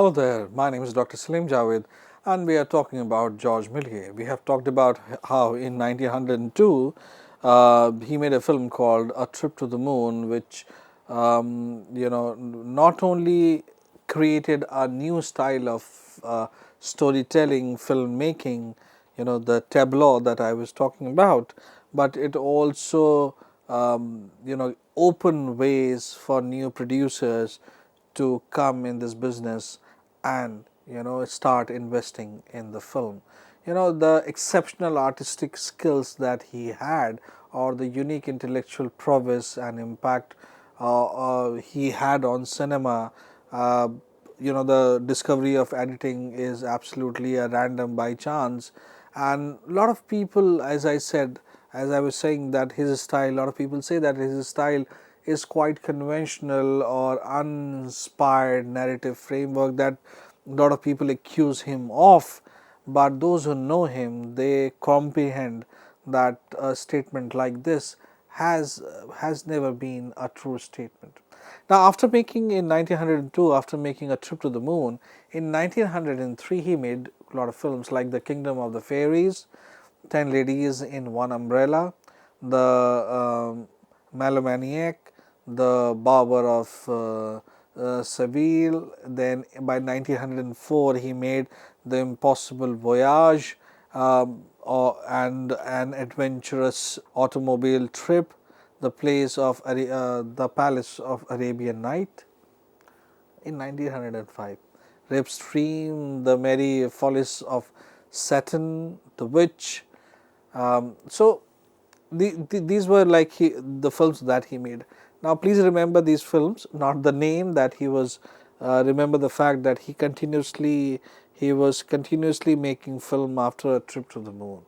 Hello there, my name is Dr. Salim Javed and we are talking about Georges Méliès. We have talked about how in 1902 he made a film called A Trip to the Moon, which not only created a new style of storytelling, filmmaking, the tableau that I was talking about, but it also opened ways for new producers to come in this business and start investing in the film. The exceptional artistic skills that he had, or the unique intellectual prowess and impact he had on cinema. The discovery of editing is absolutely a random by chance, and a lot of people, as I was saying, that his style, a lot of people say that his style is quite conventional or uninspired narrative framework that a lot of people accuse him of, but those who know him, they comprehend that a statement like this has never been a true statement. Now, after making in 1902, after making A Trip to the Moon, in 1903 he made a lot of films like The Kingdom of the Fairies, 10 Ladies in One Umbrella, The Melomaniac, The Barber of Seville. Then by 1904 he made The Impossible Voyage and An Adventurous Automobile Trip, The The Palace of Arabian Night in 1905. Rip Stream, The Merry Follies of Saturn, The Witch. These were like the films that he made. Now, please remember these films, not the name that he was. Remember the fact that he was continuously making film after A Trip to the Moon.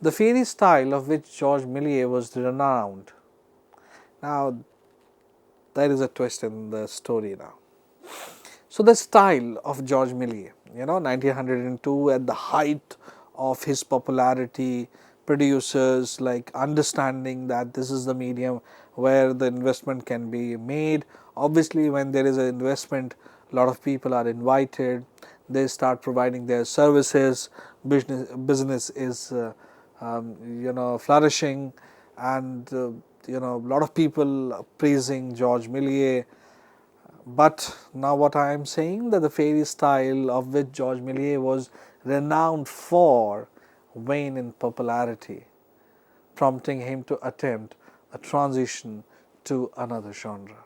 The fairy style of which Georges Méliès was renowned. Now, there is a twist in the story now. So, the style of Georges Méliès, 1902, at the height of his popularity, producers like understanding that this is the medium where the investment can be made. Obviously, when there is an investment, a lot of people are invited, they start providing their services, business is flourishing, and a lot of people praising Georges Méliès. But now what I am saying, that the fairy style of which Georges Méliès was renowned for wane in popularity, prompting him to attempt a transition to another genre.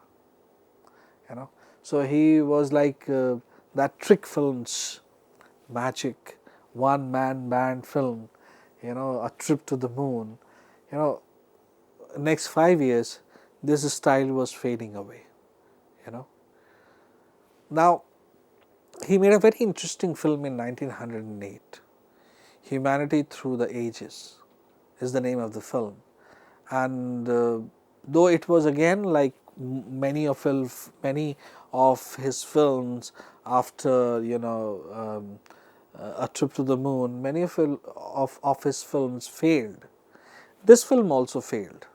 So he was like that trick films, magic, one man band film, A Trip to the Moon. Next 5 years, this style was fading away. Now, he made a very interesting film in 1908. Humanity Through the Ages is the name of the film, and though it was again like many of his films after A Trip to the Moon, many of his films failed. This film also failed,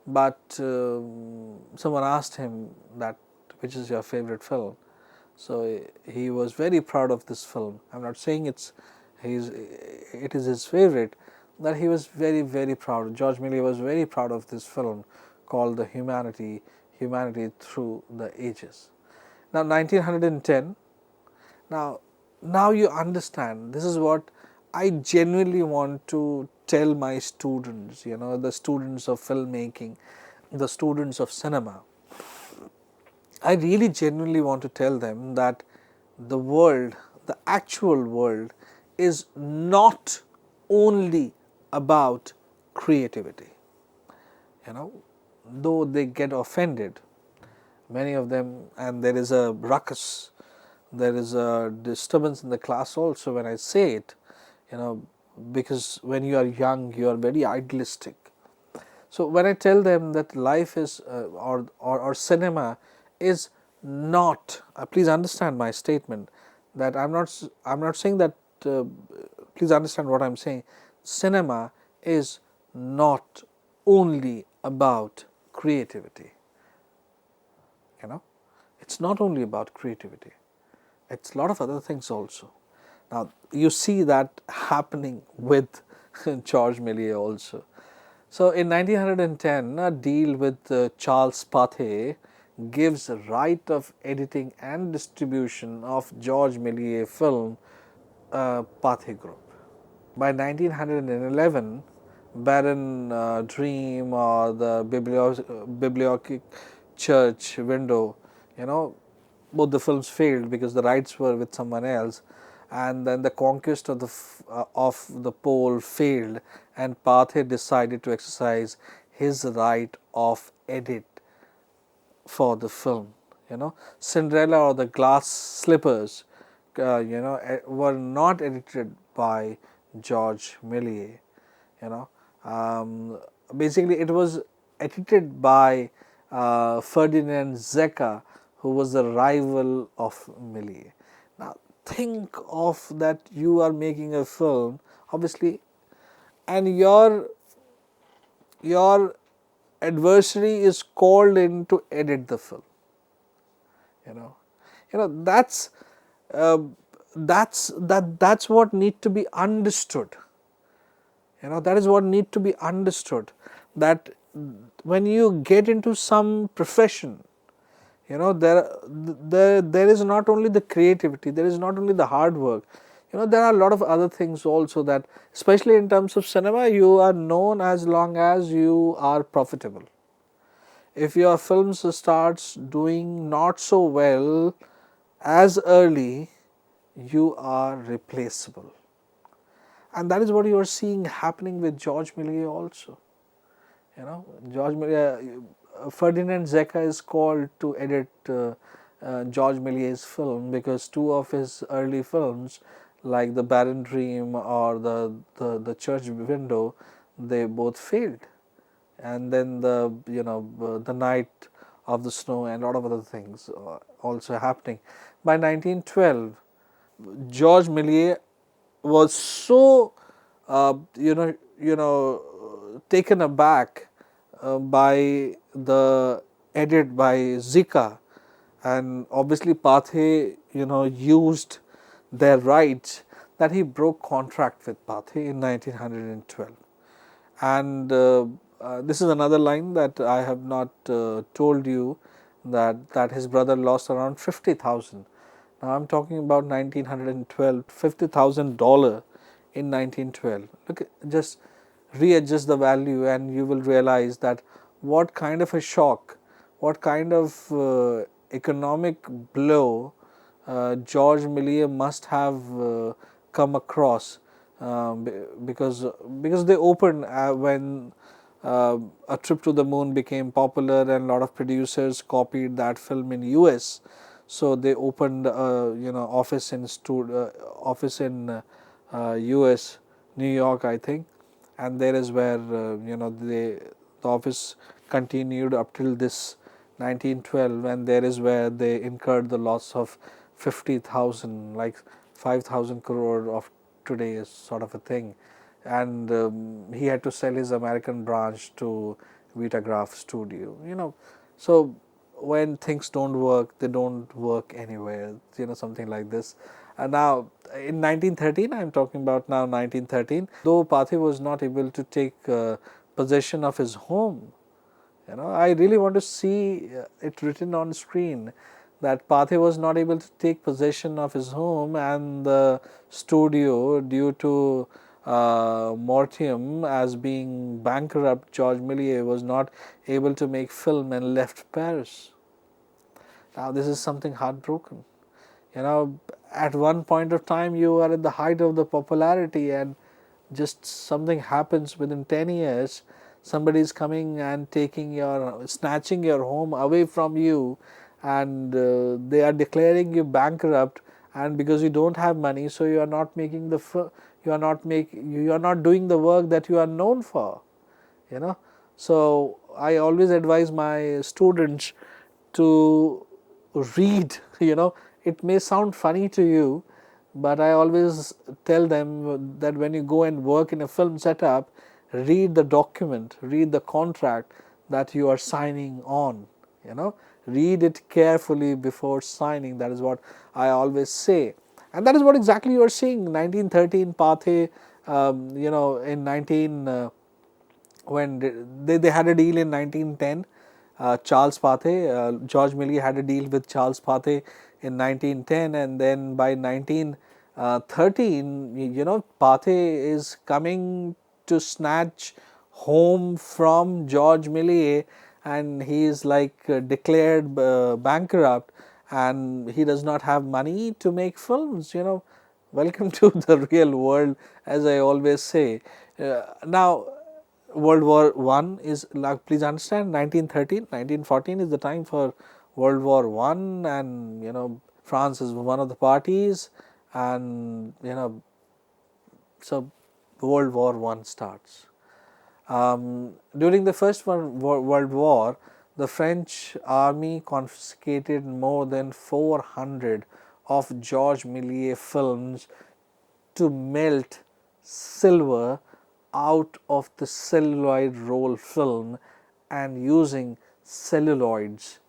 but someone asked him that which is your favorite film. So he was very proud of this film. I'm not saying it is his favorite, that he was very, very proud. Georges Méliès was very proud of this film called The Humanity Through the Ages. Now 1910, now you understand, this is what I genuinely want to tell my students, the students of filmmaking, the students of cinema. I really genuinely want to tell them that the world, the actual world, is not only about creativity. Though they get offended, many of them, and there is a ruckus, there is a disturbance in the class also when I say it, because when you are young, you are very idealistic. So when I tell them that life is or cinema is not, please understand my statement, that I'm not saying that, please understand what I'm saying. Cinema is not only about creativity. It's not only about creativity. it's a lot of other things also. Now, you see that happening with George Méliès also. So, in 1910, a deal with Charles Pathé gives right of editing and distribution of George Méliès film Pathé Group. By 1911, Baron Dream or the Bibliotheque Church Window, you know, both the films failed because the rights were with someone else, and then the conquest of the pole failed, and Pathé decided to exercise his right of edit for the film. Cinderella or the Glass Slippers, were not edited by George Méliès. You know, basically it was edited by Ferdinand Zecca, who was the rival of Méliès. Now, think of that, you are making a film, obviously, and your adversary is called in to edit the film. you know you know that's uh, that's what need to be understood. That is what need to be understood, that when you get into some profession, there is not only the creativity, there is not only the hard work, there are a lot of other things also, that especially in terms of cinema, you are known as long as you are profitable. If your films starts doing not so well as early, you are replaceable. And that is what you are seeing happening with George Méliès also. George Méliès, Ferdinand Zecca is called to edit George Méliès' film because two of his early films, like The Barren Dream or the Church Window, they both failed. And then the Night of the Snow and a lot of other things also happening. By 1912, George Méliès was so taken aback by the edit by Zika, and obviously Pathé used their rights, that he broke contract with Pathé in 1912. And this is another line that I have not told you, that his brother lost around 50,000. Now, I am talking about 1912, $50,000 in 1912. Look, just readjust the value and you will realize that what kind of a shock, what kind of economic blow George Méliès must have come across, because they opened when A Trip to the Moon became popular, and a lot of producers copied that film in US. So they opened office in US, New York, I think, and there is where the office continued up till this 1912, and there is where they incurred the loss of 50,000, like 5,000 crore of today's sort of a thing, and he had to sell his American branch to Vitagraph Studio. So when things don't work, they don't work anywhere. Something like this. And now in 1913, I am talking about now 1913. Though Pathé was not able to take possession of his home, I really want to see it written on screen that Pathé was not able to take possession of his home, and the studio, due to Mortium as being bankrupt, George Méliès was not able to make film and left Paris. Now, this is something heartbroken. At one point of time, you are at the height of the popularity, and just something happens within 10 years. Somebody is coming and snatching your home away from you, and they are declaring you bankrupt. And because you don't have money, so you are not making you are not doing the work that you are known for. So I always advise my students to read. It may sound funny to you, but I always tell them that when you go and work in a film setup, read the document, read the contract that you are signing on. read it carefully before signing. That is what I always say. And that is what exactly you are seeing. 1913 Pathé, in 19 when they had a deal in 1910. Charles Pathé, George Méliès had a deal with Charles Pathé in 1910, and then by 1913, Pathé is coming to snatch home from George Méliès, and he is like declared bankrupt, and he does not have money to make films. Welcome to the real world, as I always say. Now, World War One is, like, please understand, 1913, 1914 is the time for World War One, and France is one of the parties, and so World War One starts. During the First World War, the French army confiscated more than 400 of George Méliès films to melt silver out of the celluloid roll film and using celluloids,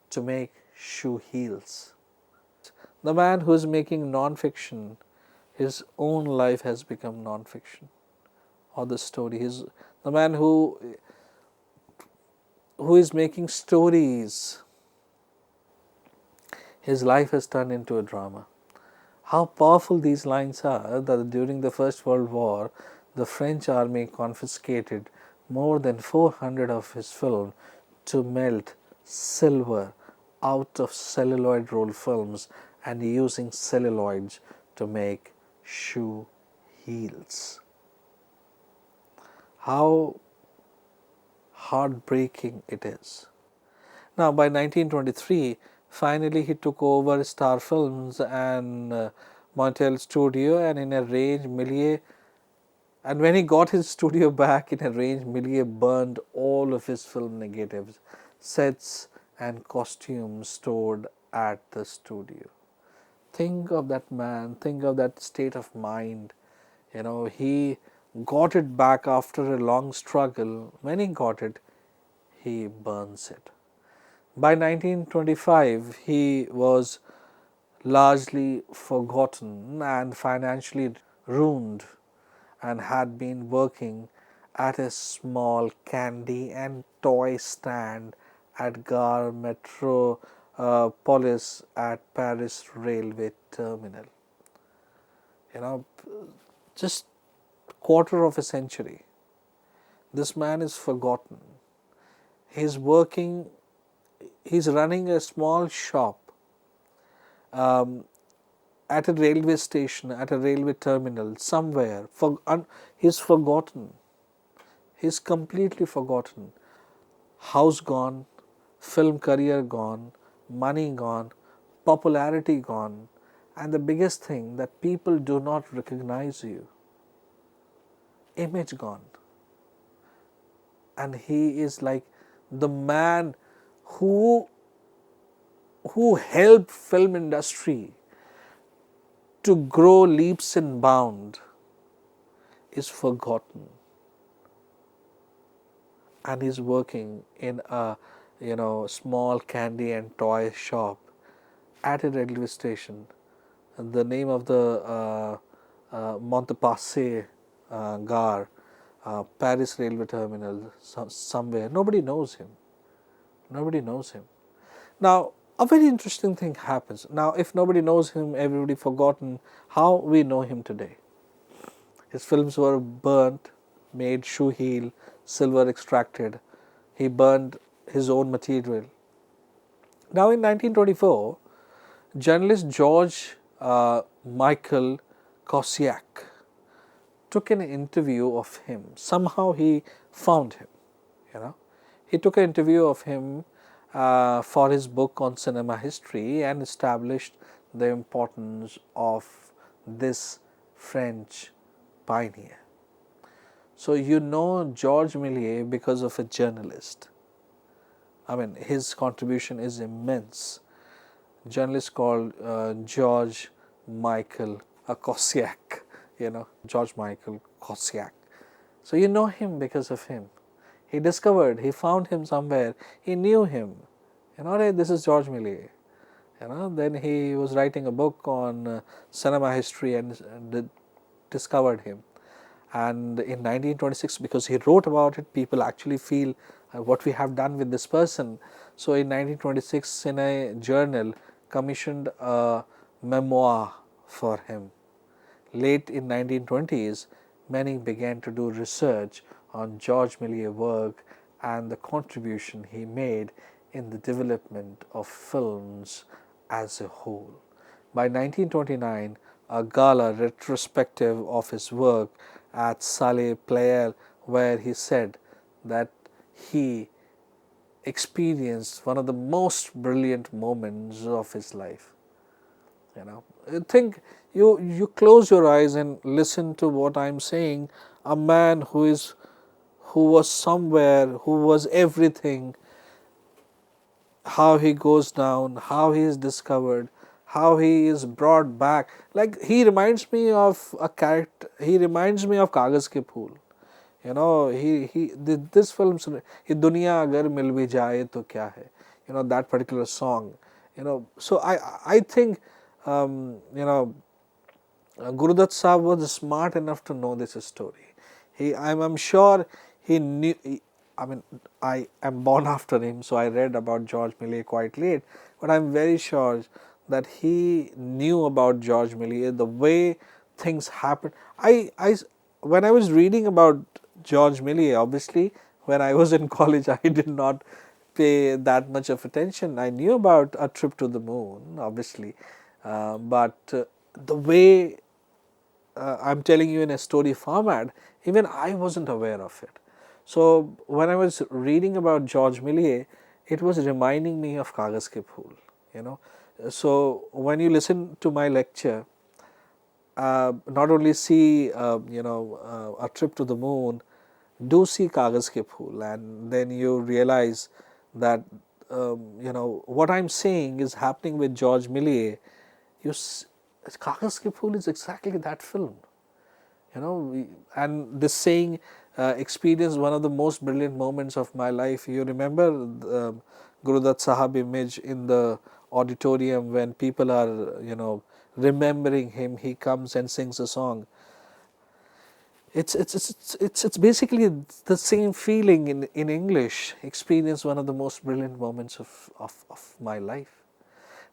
to make shoe heels. The man who is making non-fiction, his own life has become non-fiction, or the story. The man who is making stories, his life has turned into a drama. How powerful these lines are, that during the First World War, the French army confiscated more than 400 of his films to melt silver out of celluloid roll films and using celluloids to make shoe heels. How heartbreaking it is. Now, by 1923, finally he took over Star Films and Montreal studio, and in a range, Méliès. And when he got his studio back in a range, Méliès burned all of his film negatives, sets, and costumes stored at the studio. Think of that man, think of that state of mind. He got it back after a long struggle. When he got it, he burns it. By 1925, he was largely forgotten and financially ruined, and had been working at a small candy and toy stand at Gare Metropolis at Paris railway terminal. Just quarter of a century. This man is forgotten. He's running a small shop at a railway station, at a railway terminal, somewhere. He's forgotten. He's completely forgotten. House gone, film career gone, money gone, popularity gone, and the biggest thing, that people do not recognize you. Image gone. And he is like the man who helped film industry to grow leaps and bounds, is forgotten, and is working in a small candy and toy shop at a railway station. The name of the Montparnasse Gare, Paris railway terminal, somewhere. Nobody knows him. Nobody knows him. Now, a very interesting thing happens. Now, if nobody knows him, everybody forgotten, how we know him today? His films were burnt, made shoe heel, silver extracted. He burned his own material. Now, in 1924, journalist George Michael Kosiak took an interview of him. Somehow he found him. He took an interview of him for his book on cinema history, and established the importance of this French pioneer. So George Méliès because of a journalist. I mean, his contribution is immense. A journalist called George Michael Kosiak, George Michael Kosiak. So you know him because of him. He found him somewhere, he knew him, Hey, this is George Méliès. Then he was writing a book on cinema history and discovered him. And in 1926, because he wrote about it, people actually feel what we have done with this person. So in 1926, in a journal, commissioned a memoir for him. Late in 1920s, many began to do research on George Méliès' work and the contribution he made in the development of films as a whole. By 1929, a gala retrospective of his work at Saleh Pleyel, where he said that he experienced one of the most brilliant moments of his life. Think, you close your eyes and listen to what I'm saying. A man who was somewhere, who was everything, how he goes down, how he is discovered, how he is brought back. Like, he reminds me of a character. He reminds me of Kagaz Ke Phool. This film, ये दुनिया अगर मिल भी जाए तो क्या है, that particular song. So I think, Gurudutt Sahib was smart enough to know this story. I'm sure he knew. I am born after him, so I read about George Méliès quite late. But I'm very sure that he knew about George Méliès, the way things happened. When I was reading about George Méliès, obviously, when I was in college, I did not pay that much of attention. I knew about A Trip to the Moon, obviously, but the way I'm telling you in a story format, even I wasn't aware of it. So when I was reading about George Méliès, it was reminding me of Kagaz Ke Phool. So when you listen to my lecture, not only see A Trip to the Moon, do see Kagaz Ke Phool, and then you realize that what I'm saying is happening with George Méliès. Kagaz Ke Phool is exactly that film. And this saying, experienced one of the most brilliant moments of my life. You remember Gurudutt Sahib image in the auditorium when people are, remembering him. He comes and sings a song. It's basically the same feeling in English. Experienced one of the most brilliant moments of my life.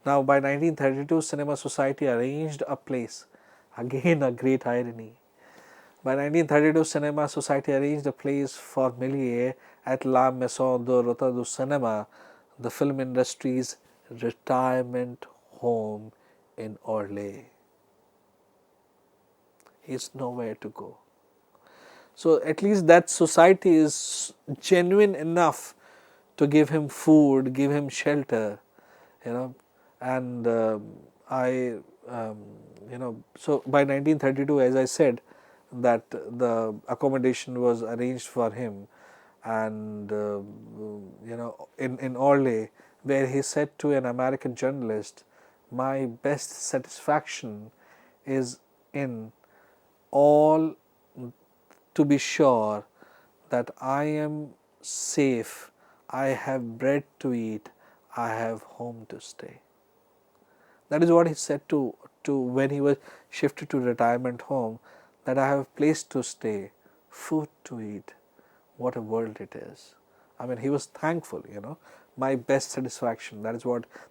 Now, by 1932, Cinema Society arranged a place. Again, a great irony. By 1932, Cinema Society arranged a place for Méliès at La Maison de Rota du Cinema, the film industry's retirement home in Orly. He's nowhere to go. So at least that society is genuine enough to give him food, give him shelter, and so by 1932, as I said, that the accommodation was arranged for him, and in Orly, where he said to an American journalist, "My best satisfaction is in all to be sure that I am safe, I have bread to eat, I have home to stay." That is what he said to when he was shifted to retirement home, that I have a place to stay, food to eat. What a world it is. He was thankful, my best satisfaction. This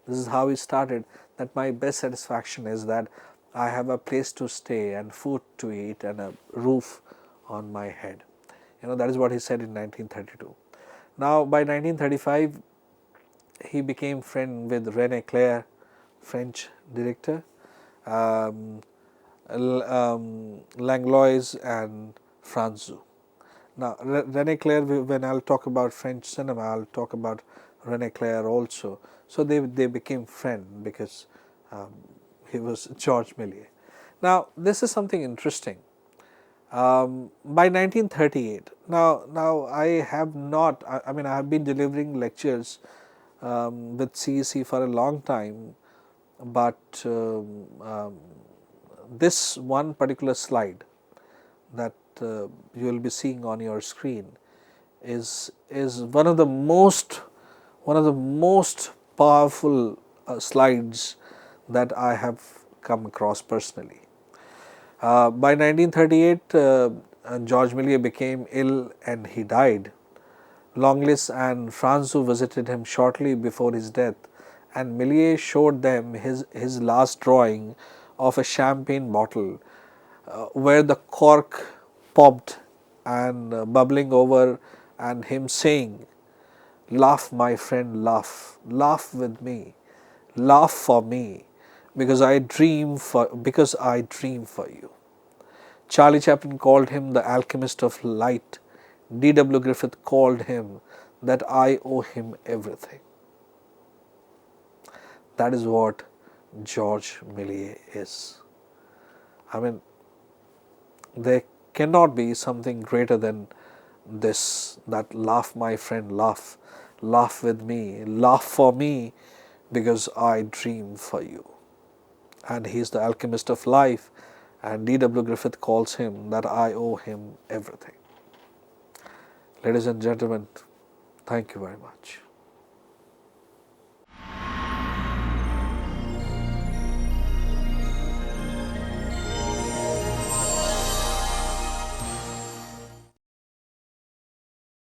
is how he started, that my best satisfaction is that I have a place to stay and food to eat and a roof on my head. That is what he said in 1932. Now, by 1935, he became friend with René Clair, French director, Langlois and Franzu. Now, René Clair, when I'll talk about French cinema, I'll talk about René Clair also. So they became friends because he was George Méliès. Now, this is something interesting. By 1938, now I have not, I have been delivering lectures with CEC for a long time, but this one particular slide that you will be seeing on your screen is one of the most powerful slides that I have come across personally. By 1938, George Méliès became ill and he died. Longlis and Franzu visited him shortly before his death, and Méliès showed them his last drawing of a champagne bottle where the cork popped and bubbling over, and him saying, "Laugh, my friend, laugh. Laugh with me. Laugh for me, because I dream for you." Charlie Chaplin called him the alchemist of light. D.W. Griffith called him that I owe him everything. That is what George Méliès is. I mean, there cannot be something greater than this, that laugh, my friend, laugh. Laugh with me. Laugh for me, because I dream for you. And he is the alchemist of life, and D.W. Griffith calls him that I owe him everything. Ladies and gentlemen, thank you very much.